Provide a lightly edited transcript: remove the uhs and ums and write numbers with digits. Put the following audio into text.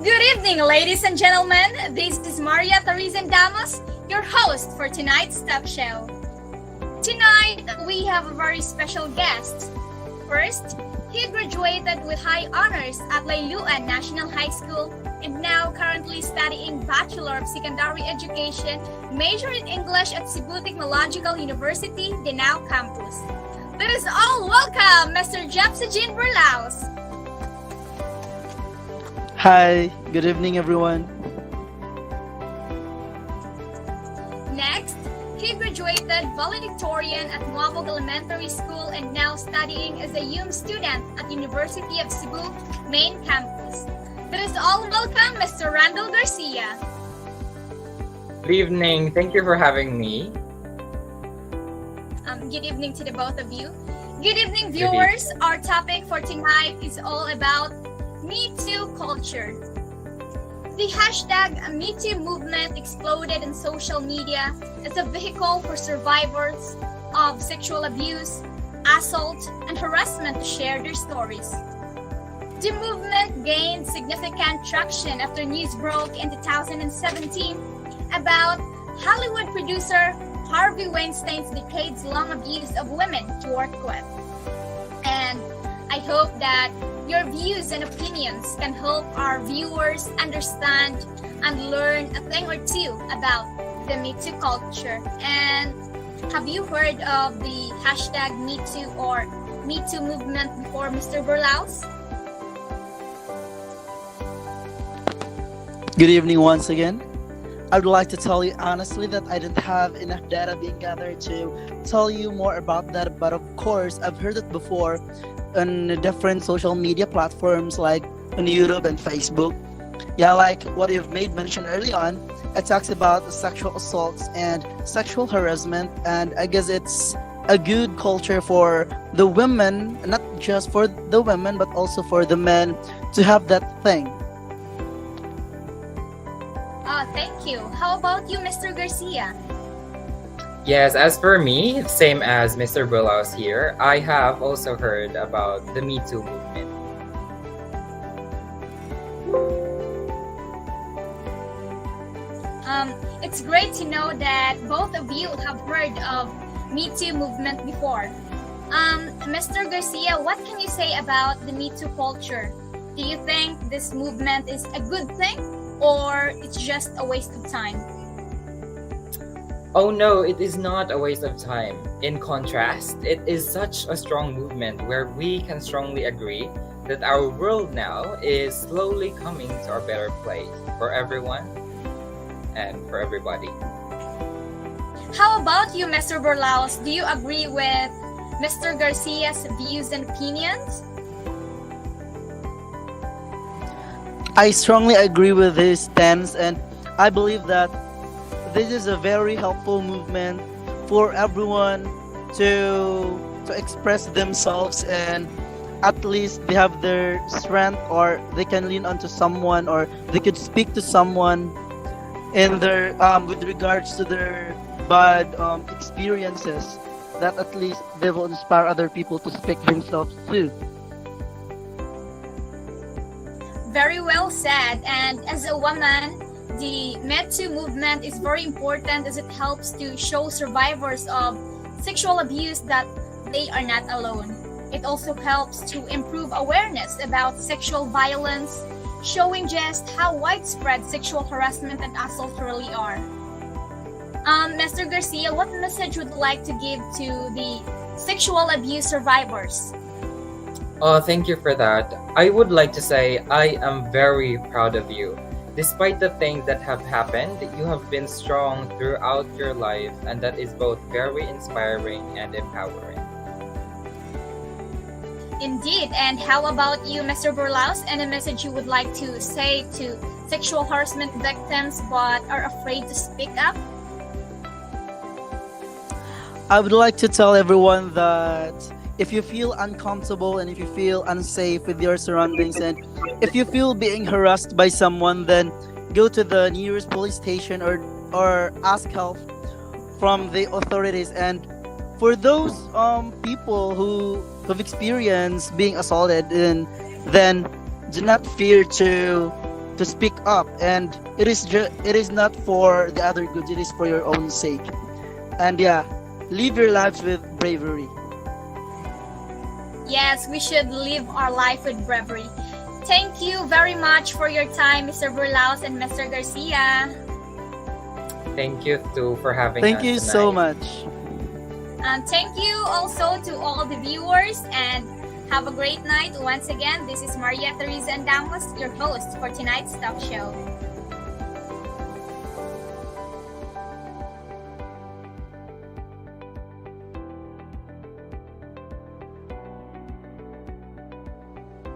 Good evening, ladies and gentlemen. This is Maria Tarizen Damos, your host for tonight's talk show. Tonight, we have a very special guest. First, he graduated with high honors at Layluan National High School and now currently studying Bachelor of Secondary Education, major in English at Cebu Technological University, Denao Campus. Let us all welcome Mr. Jepsajin Burlaus. Hi, good evening everyone. Next, he graduated valedictorian at Muabog Elementary School and now studying as a UM student at University of Cebu main campus. Let us all welcome Mr. Randall Garcia. Good evening. Thank you for having me. Good evening to the both of you. Good evening, viewers. Our topic for tonight is all about Me Too culture. The hashtag Me Too movement exploded in social media as a vehicle for survivors of sexual abuse, assault, and harassment to share their stories. The movement gained significant traction after news broke in 2017 about Hollywood producer Harvey Weinstein's decades-long abuse of women to work with. And I hope that your views and opinions can help our viewers understand and learn a thing or two about the Me Too culture. And have you heard of the hashtag Me Too or Me Too movement before, Mr. Burlaus? Good evening once again. I would like to tell you honestly that I didn't have enough data being gathered to tell you more about that, but of course, I've heard it before on different social media platforms like on YouTube and Facebook. Yeah, like what you've made mention early on, it talks about sexual assaults and sexual harassment, and I guess it's a good culture for the women, not just for the women, but also for the men to have that thing. Thank you. How about you, Mr. Garcia? Yes, as for me, same as Mr. Burlaus here, I have also heard about the Me Too movement. It's great to know that both of you have heard of Me Too movement before. Mr. Garcia, what can you say about the Me Too culture? Do you think this movement is a good thing or it's just a waste of time? Oh no, it is not a waste of time. In contrast, it is such a strong movement where we can strongly agree that our world now is slowly coming to a better place for everyone and for everybody. How about you, Mr. Burlaus? Do you agree with Mr. Garcia's views and opinions? I strongly agree with his stance, and I believe that this is a very helpful movement for everyone to express themselves, and at least they have their strength, or they can lean onto someone, or they could speak to someone in their with regards to their bad experiences, that at least they will inspire other people to speak themselves too. Very well said. And as a woman, the Me Too movement is very important as it helps to show survivors of sexual abuse that they are not alone. It also helps to improve awareness about sexual violence, showing just how widespread sexual harassment and assault really are. Mr. Garcia, what message would you like to give to the sexual abuse survivors? Oh, thank you for that. I would like to say I am very proud of you. Despite the things that have happened, you have been strong throughout your life, and that is both very inspiring and empowering. Indeed. And how about you, Mr. Burlaus? Any message you would like to say to sexual harassment victims but are afraid to speak up? I would like to tell everyone that if you feel uncomfortable and if you feel unsafe with your surroundings, and if you feel being harassed by someone, then go to the nearest police station, or ask help from the authorities. And for those people who've experienced being assaulted, then do not fear to to speak up, and it is not for the other good, it is for your own sake. And yeah, live your lives with bravery. Yes, we should live our life with bravery. Thank you very much for your time, Mr. Burlaus and Mr. Garcia. Thank you too for having Thank us you tonight. so much. And thank you also to all the viewers, and have a great night. Once again, this is Maria Teresa Andamos, your host for tonight's talk show.